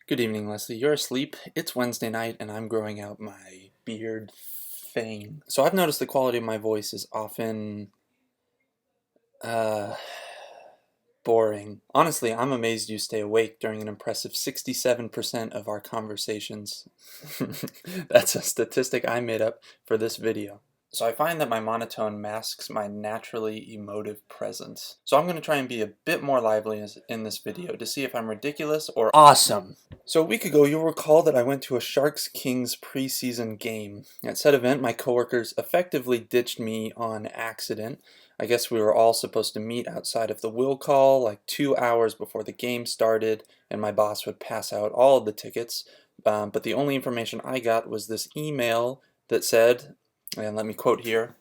Good evening, Leslie. You're asleep. It's Wednesday night, and I'm growing out my beard thing. So I've noticed the quality of my voice is often uh, boring. Honestly, I'm amazed you stay awake during an impressive 67% of our conversations. That's a statistic I made up for this video. So I find that my monotone masks my naturally emotive presence. So I'm going to try and be a bit more lively in this video to see if I'm ridiculous or awesome. So a week ago, you'll recall that I went to a Sharks Kings preseason game. At said event, my coworkers effectively ditched me on accident. I guess we were all supposed to meet outside of the will call like 2 hours before the game started, and my boss would pass out all of the tickets. But the only information I got was this email that said, and let me quote here,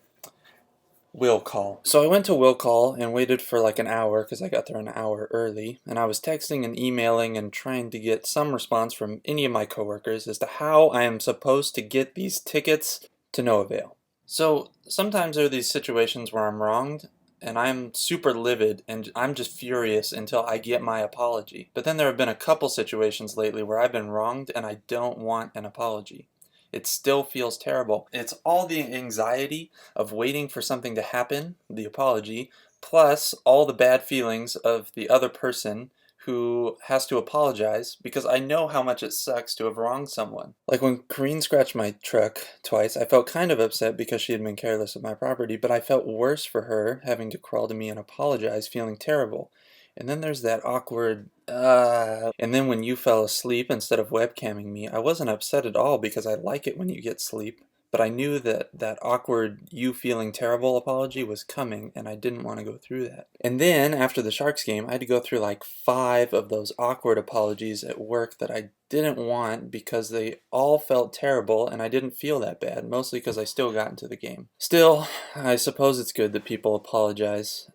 will call. So I went to will call and waited for like an hour because I got there an hour early, and I was texting and emailing and trying to get some response from any of my coworkers as to how I am supposed to get these tickets, to no avail. So sometimes there are these situations where I'm wronged and I'm super livid and I'm just furious until I get my apology. But then there have been a couple situations lately where I've been wronged and I don't want an apology. It still feels terrible. It's all the anxiety of waiting for something to happen, the apology, plus all the bad feelings of the other person who has to apologize because I know how much it sucks to have wronged someone. Like when Corrine scratched my truck twice, I felt kind of upset because she had been careless with my property, but I felt worse for her having to crawl to me and apologize, feeling terrible. And then there's that awkward, and then when you fell asleep instead of webcamming me, I wasn't upset at all because I like it when you get sleep, but I knew that that awkward you feeling terrible apology was coming and I didn't want to go through that. And then after the Sharks game, I had to go through like 5 of those awkward apologies at work that I didn't want because they all felt terrible and I didn't feel that bad, mostly because I still got into the game. Still, I suppose it's good that people apologize.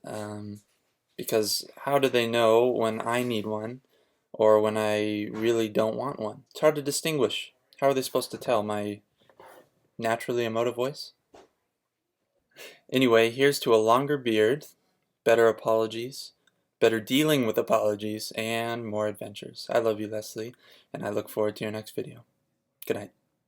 Because how do they know when I need one or when I really don't want one? It's hard to distinguish. How are they supposed to tell my naturally emotive voice? Anyway, here's to a longer beard, better apologies, better dealing with apologies, and more adventures. I love you, Leslie, and I look forward to your next video. Good night.